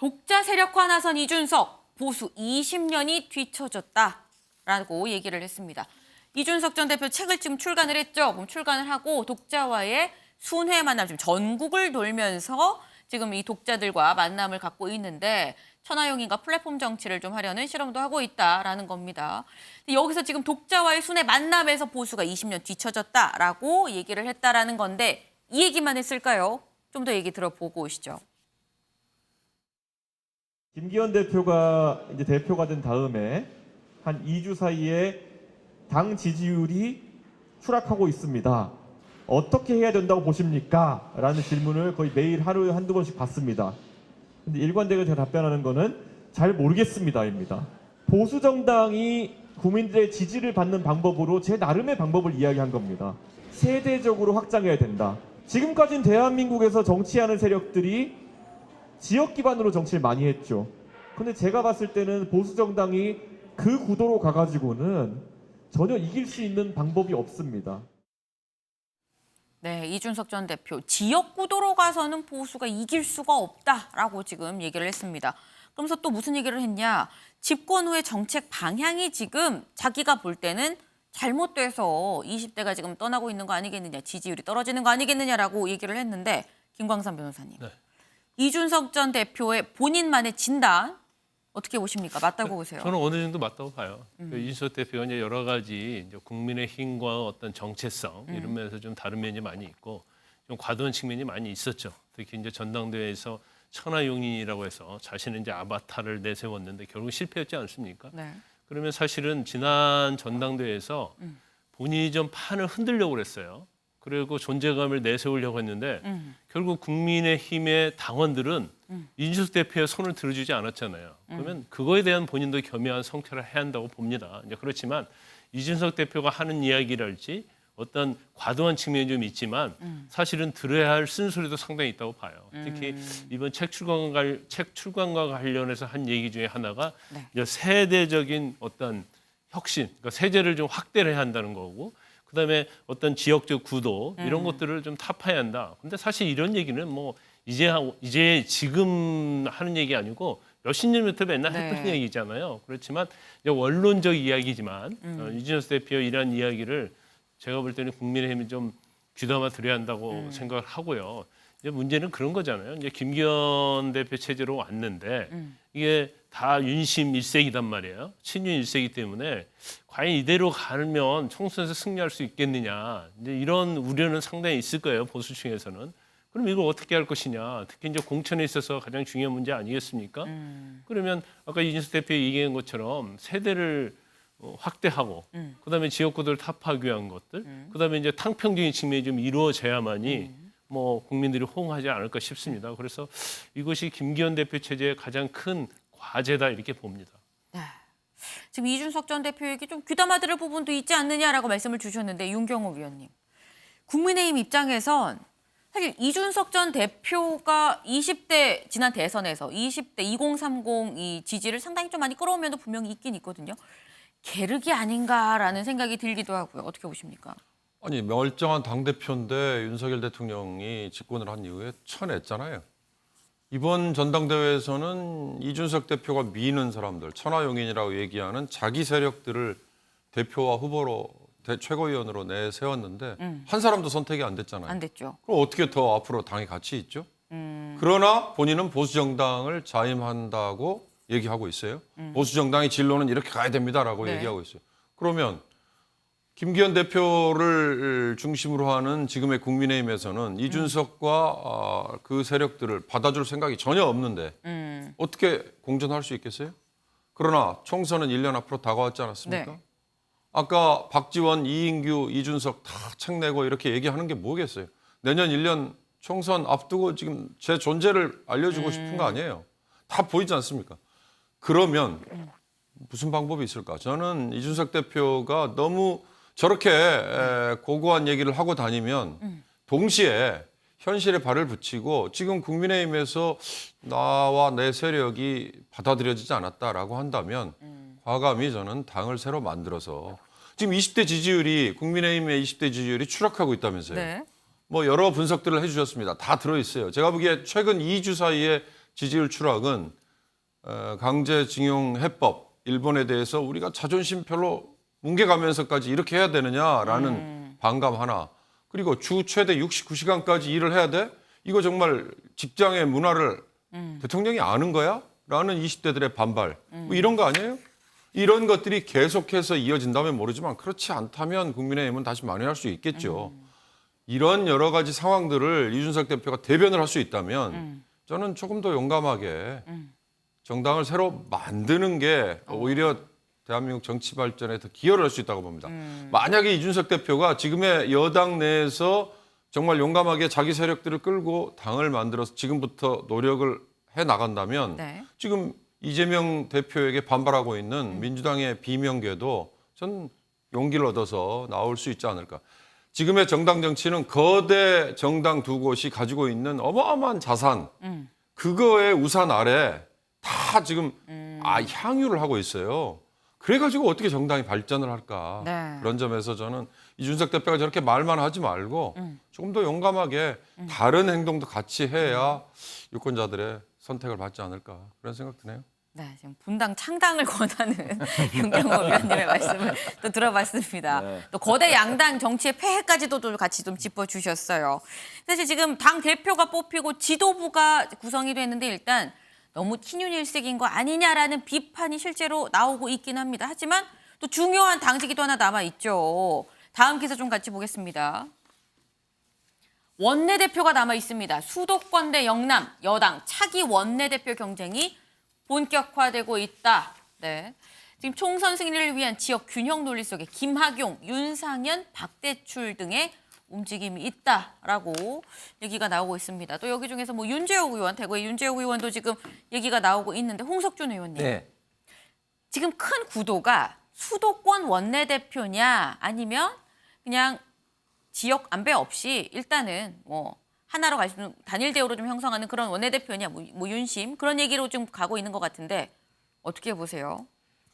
독자 세력화 나선 이준석, 보수 20년이 뒤처졌다라고 얘기를 했습니다. 이준석 전 대표 책을 지금 출간을 했죠. 그럼 출간을 하고 독자와의 순회 만남, 지금 전국을 돌면서 지금 이 독자들과 만남을 갖고 있는데 천하용인과 플랫폼 정치를 좀 하려는 실험도 하고 있다라는 겁니다. 여기서 지금 독자와의 순회 만남에서 보수가 20년 뒤처졌다라고 얘기를 했다라는 건데 이 얘기만 했을까요? 좀 더 얘기 들어보고 오시죠. 김기현 대표가 이제 대표가 된 다음에 한 2주 사이에 당 지지율이 추락하고 있습니다. 어떻게 해야 된다고 보십니까? 라는 질문을 거의 매일 하루에 한두 번씩 받습니다. 근데 일관되게 제가 답변하는 거는 잘 모르겠습니다입니다. 보수 정당이 국민들의 지지를 받는 방법으로 제 나름의 방법을 이야기한 겁니다. 세대적으로 확장해야 된다. 지금까지는 대한민국에서 정치하는 세력들이 지역 기반으로 정치를 많이 했죠. 근데 제가 봤을 때는 보수 정당이 그 구도로 가가지고는 전혀 이길 수 있는 방법이 없습니다. 네, 이준석 전 대표 지역 구도로 가서는 보수가 이길 수가 없다라고 지금 얘기를 했습니다. 그러면서 또 무슨 얘기를 했냐? 집권 후의 정책 방향이 지금 자기가 볼 때는 잘못돼서 20대가 지금 떠나고 있는 거 아니겠느냐, 지지율이 떨어지는 거 아니겠느냐라고 얘기를 했는데 김광삼 변호사님. 네. 이준석 전 대표의 본인만의 진단 어떻게 보십니까? 맞다고 보세요? 저는 어느 정도 맞다고 봐요. 이준석 대표가 이제 여러 가지 이제 국민의 힘과 어떤 정체성 이런 면에서 좀 다른 면이 많이 있고 좀 과도한 측면이 많이 있었죠. 특히 이제 전당대회에서 천하용인이라고 해서 자신의 이제 아바타를 내세웠는데 결국 실패했지 않습니까? 네. 그러면 사실은 지난 전당대회에서 본인이 좀 판을 흔들려고 그랬어요. 그리고 존재감을 내세우려고 했는데 결국 국민의힘의 당원들은 이준석 대표의 손을 들어주지 않았잖아요. 그러면 그거에 대한 본인도 겸허한 성찰을 해야 한다고 봅니다. 이제 그렇지만 이준석 대표가 하는 이야기랄지 어떤 과도한 측면이 좀 있지만 사실은 들어야 할 쓴소리도 상당히 있다고 봐요. 특히 이번 책 출간과 관련해서 한 얘기 중에 하나가 네. 이제 세대적인 어떤 혁신, 그러니까 세제를 좀 확대를 해야 한다는 거고 그다음에 어떤 지역적 구도 이런 것들을 좀 타파해야 한다. 근데 사실 이런 얘기는 뭐 이제 지금 하는 얘기 아니고 몇십 년부터 맨날 했던 얘기잖아요. 그렇지만 이제 원론적 이야기지만 이준석 대표 이런 이야기를 제가 볼 때는 국민의힘이 좀 귀담아 들여야 한다고 생각을 하고요. 이제 문제는 그런 거잖아요. 이제 김기현 대표 체제로 왔는데 이게 다 윤심 일색이단 말이에요. 친윤 일색이기 때문에 과연 이대로 가면 총선에서 승리할 수 있겠느냐. 이제 이런 우려는 상당히 있을 거예요. 보수층에서는. 그럼 이걸 어떻게 할 것이냐. 특히 이제 공천에 있어서 가장 중요한 문제 아니겠습니까? 그러면 아까 이준석 대표 얘기한 것처럼 세대를 확대하고 그다음에 지역구도를 타파하기 위한 것들, 그다음에 이제 탕평적인 측면이 좀 이루어져야만이 뭐 국민들이 호응하지 않을까 싶습니다. 그래서 이것이 김기현 대표 체제의 가장 큰 과제다 이렇게 봅니다. 네. 지금 이준석 전 대표에게 좀 귀담아 들을 부분도 있지 않느냐라고 말씀을 주셨는데 윤경호 위원님. 국민의힘 입장에선 사실 이준석 전 대표가 20대 지난 대선에서 20대 2030 이 지지를 상당히 좀 많이 끌어오면 분명히 있긴 있거든요. 계륵이 아닌가라는 생각이 들기도 하고요. 어떻게 보십니까? 아니 멀쩡한 당대표인데 윤석열 대통령이 집권을 한 이후에 쳐냈잖아요. 이번 전당대회에서는 이준석 대표가 미는 사람들, 천하용인이라고 얘기하는 자기 세력들을 대표와 후보로 최고위원으로 내세웠는데 한 사람도 선택이 안 됐잖아요. 안 됐죠. 그럼 어떻게 더 앞으로 당이 같이 있죠? 그러나 본인은 보수정당을 자임한다고 얘기하고 있어요. 보수정당의 진로는 이렇게 가야 됩니다라고 네. 얘기하고 있어요. 그러면 김기현 대표를 중심으로 하는 지금의 국민의힘에서는 이준석과 그 세력들을 받아줄 생각이 전혀 없는데 어떻게 공존할 수 있겠어요? 그러나 총선은 1년 앞으로 다가왔지 않았습니까? 네. 아까 박지원, 이인규, 이준석 다 책 내고 이렇게 얘기하는 게 뭐겠어요? 내년 1년 총선 앞두고 지금 제 존재를 알려주고 싶은 거 아니에요? 다 보이지 않습니까? 그러면 무슨 방법이 있을까? 저는 이준석 대표가 너무 저렇게 고고한 얘기를 하고 다니면 동시에 현실에 발을 붙이고 지금 국민의힘에서 나와 내 세력이 받아들여지지 않았다라고 한다면 과감히 저는 당을 새로 만들어서 지금 20대 지지율이 국민의힘의 20대 지지율이 추락하고 있다면서요. 네. 뭐 여러 분석들을 해주셨습니다. 다 들어있어요. 제가 보기에 최근 2주 사이에 지지율 추락은 강제징용 해법 일본에 대해서 우리가 자존심 별로 뭉개가면서까지 이렇게 해야 되느냐라는 반감 하나. 그리고 주 최대 69시간까지 일을 해야 돼? 이거 정말 직장의 문화를 대통령이 아는 거야? 라는 20대들의 반발. 뭐 이런 거 아니에요? 이런 것들이 계속해서 이어진다면 모르지만 그렇지 않다면 국민의힘은 다시 만회할 수 있겠죠. 이런 여러 가지 상황들을 이준석 대표가 대변을 할 수 있다면 저는 조금 더 용감하게 정당을 새로 만드는 게 오히려 대한민국 정치 발전에 더 기여를 할 수 있다고 봅니다. 만약에 이준석 대표가 지금의 여당 내에서 정말 용감하게 자기 세력들을 끌고 당을 만들어서 지금부터 노력을 해 나간다면 네. 지금 이재명 대표에게 반발하고 있는 민주당의 비명계도 전 용기를 얻어서 나올 수 있지 않을까. 지금의 정당 정치는 거대 정당 두 곳이 가지고 있는 어마어마한 자산, 그거의 우산 아래 다 지금 향유를 하고 있어요. 그래가지고 어떻게 정당이 발전을 할까. 네. 그런 점에서 저는 이준석 대표가 저렇게 말만 하지 말고 조금 더 용감하게 다른 행동도 같이 해야 유권자들의 선택을 받지 않을까. 그런 생각 드네요. 네, 지금 분당 창당을 권하는 윤경호 위원님의 말씀을 또 들어봤습니다. 네. 또 거대 양당 정치의 폐해까지도 또 같이 좀 짚어주셨어요. 사실 지금 당 대표가 뽑히고 지도부가 구성이 됐는데 일단 너무 친윤일색인 거 아니냐라는 비판이 실제로 나오고 있긴 합니다. 하지만 또 중요한 당직이 하나 남아있죠. 다음 기사 좀 같이 보겠습니다. 원내대표가 남아 있습니다. 수도권 대 영남, 여당 차기 원내대표 경쟁이 본격화되고 있다. 네. 지금 총선 승리를 위한 지역 균형 논리 속에 김학용, 윤상현, 박대출 등의 움직임이 있다라고 얘기가 나오고 있습니다. 또 여기 중에서 뭐 윤재욱 의원, 대구의 윤재욱 의원도 지금 얘기가 나오고 있는데 홍석준 의원님. 네. 지금 큰 구도가 수도권 원내대표냐 아니면 그냥 지역 안배 없이 일단은 뭐 하나로 갈 수 있는 단일 대우로 좀 형성하는 그런 원내대표냐 뭐 윤심 그런 얘기로 좀 가고 있는 것 같은데 어떻게 보세요?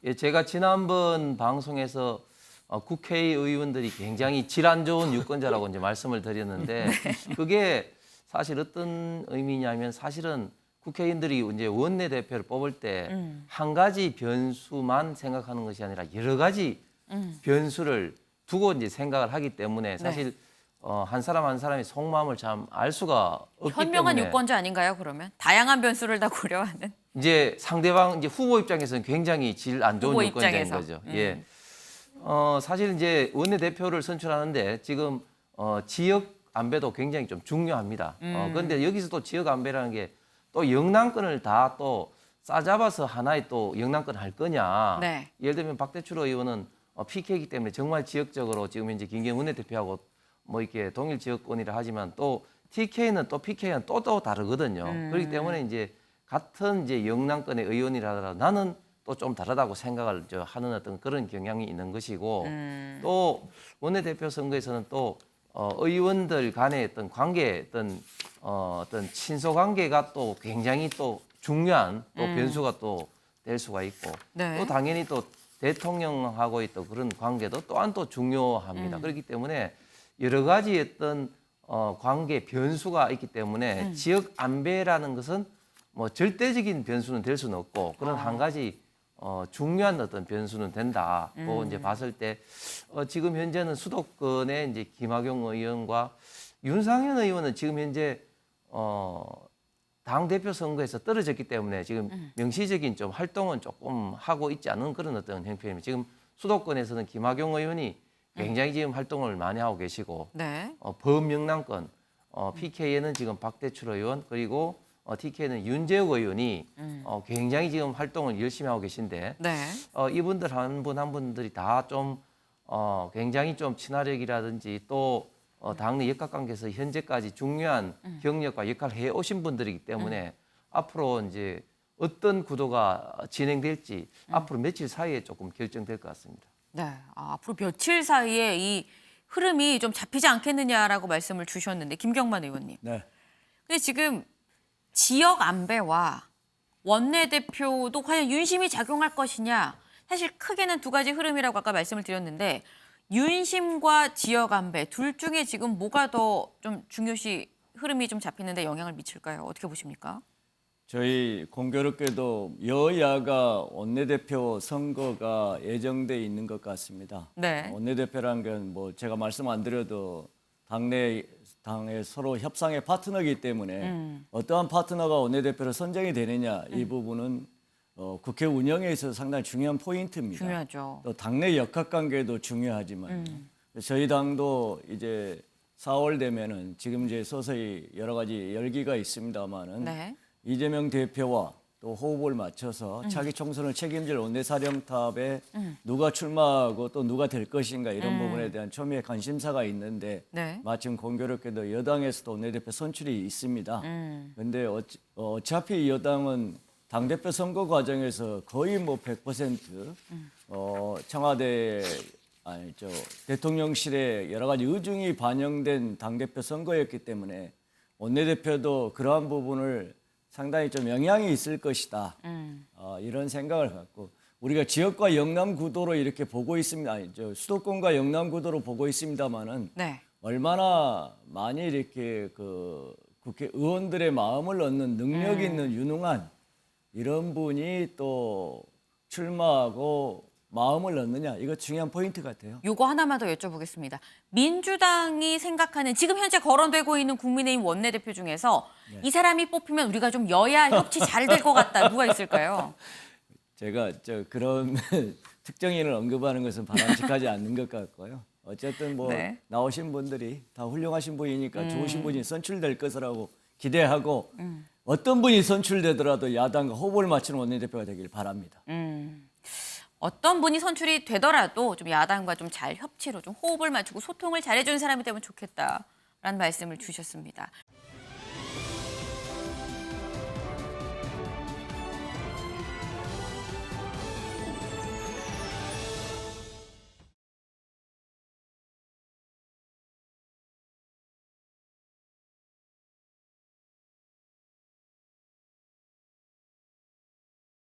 예, 제가 지난번 방송에서 국회의원들이 굉장히 질 안 좋은 유권자라고 이제 말씀을 드렸는데 그게 사실 어떤 의미냐면 사실은 국회의원들이 이제 원내대표를 뽑을 때 한 가지 변수만 생각하는 것이 아니라 여러 가지 변수를 두고 이제 생각을 하기 때문에 사실 한 사람 한 사람의 속마음을 참 알 수가 없기 현명한 때문에 유권자 아닌가요? 그러면 다양한 변수를 다 고려하는 이제 상대방 이제 후보 입장에서는 굉장히 질 안 좋은 후보 유권자인 입장에서. 거죠. 예. 사실 이제 원내대표를 선출하는데 지금 지역 안배도 굉장히 좀 중요합니다. 그런데 여기서 또 지역 안배라는 게 또 영남권을 다 또 싸잡아서 하나의 또 영남권 할 거냐. 네. 예를 들면 박대출 의원은 PK이기 때문에 정말 지역적으로 지금 이제 김기현 원내대표하고 뭐 이렇게 동일 지역권이라 하지만 또 TK는 또 PK는 또 다르거든요. 그렇기 때문에 이제 같은 이제 영남권의 의원이라 하더라도 나는 또 좀 다르다고 생각을 하는 어떤 그런 경향이 있는 것이고 또 원내대표 선거에서는 또 의원들 간의 어떤 관계 어떤 친소 관계가 또 굉장히 또 중요한 또 변수가 또 될 수가 있고 네. 또 당연히 또 대통령하고의 또 그런 관계도 또한 또 중요합니다. 그렇기 때문에 여러 가지 어떤 관계 변수가 있기 때문에 지역 안배라는 것은 뭐 절대적인 변수는 될 수는 없고 그런 한 가지 중요한 어떤 변수는 된다고 이제 봤을 때 지금 현재는 수도권의 이제 김학용 의원과 윤상현 의원은 지금 현재 당 대표 선거에서 떨어졌기 때문에 지금 명시적인 좀 활동은 조금 하고 있지 않은 그런 어떤 형편입니다. 지금 수도권에서는 김학용 의원이 굉장히 지금 활동을 많이 하고 계시고 네. 범영남권 PK에는 지금 박대출 의원 그리고 TK는 윤재욱 의원이 굉장히 지금 활동을 열심히 하고 계신데 네. 이분들 한 분 한 분들이 다 좀 굉장히 좀 친화력이라든지 또 당내 역학관계에서 현재까지 중요한 경력과 역할을 해 오신 분들이기 때문에 앞으로 이제 어떤 구도가 진행될지 앞으로 며칠 사이에 조금 결정될 것 같습니다. 네. 앞으로 며칠 사이에 이 흐름이 좀 잡히지 않겠느냐라고 말씀을 주셨는데 김경만 의원님. 네. 근데 지금 지역 안배와 원내대표도 과연 윤심이 작용할 것이냐. 사실 크게는 두 가지 흐름이라고 아까 말씀을 드렸는데 윤심과 지역 안배 둘 중에 지금 뭐가 더 좀 중요시 흐름이 좀 잡히는데 영향을 미칠까요? 어떻게 보십니까? 저희 공교롭게도 여야가 원내대표 선거가 예정돼 있는 것 같습니다. 네. 원내대표라는 건 뭐 제가 말씀 안 드려도 당의 서로 협상의 파트너이기 때문에 어떠한 파트너가 원내대표로 선정이 되느냐 이 부분은 국회 운영에 있어서 상당히 중요한 포인트입니다. 중요하죠. 또 당내 역학관계도 중요하지만 저희 당도 이제 4월 되면은 지금 이제 서서히 여러 가지 열기가 있습니다만은 네. 이재명 대표와 또 호흡을 맞춰서 차기 총선을 책임질 원내사령탑에 누가 출마하고 또 누가 될 것인가 이런 부분에 대한 초미의 관심사가 있는데 네. 마침 공교롭게도 여당에서도 원내대표 선출이 있습니다. 그런데 어차피 여당은 당대표 선거 과정에서 거의 뭐 100% 청와대 아니죠 대통령실에 여러 가지 의중이 반영된 당대표 선거였기 때문에 원내대표도 그러한 부분을 상당히 좀 영향이 있을 것이다. 이런 생각을 갖고 우리가 지역과 영남 구도로 이렇게 보고 있습니다. 아니죠 수도권과 영남 구도로 보고 있습니다만은 네. 얼마나 많이 이렇게 그 국회의원들의 마음을 얻는 능력 있는 유능한 이런 분이 또 출마하고 마음을 얻느냐 이거 중요한 포인트 같아요. 요거 하나만 더 여쭤보겠습니다. 민주당이 생각하는 지금 현재 거론되고 있는 국민의힘 원내대표 중에서 이 사람이 뽑히면 우리가 좀 여야 협치 잘 될 것 같다. 누가 있을까요? 제가 그런 특정인을 언급하는 것은 바람직하지 않는 것 같고요. 어쨌든 뭐 네. 나오신 분들이 다 훌륭하신 분이니까 좋으신 분이 선출될 것이라고 기대하고 어떤 분이 선출되더라도 야당과 호흡을 맞추는 원내대표가 되길 바랍니다. 어떤 분이 선출이 되더라도 좀 야당과 좀 잘 협치로 좀 호흡을 맞추고 소통을 잘해주는 사람이 되면 좋겠다라는 말씀을 주셨습니다.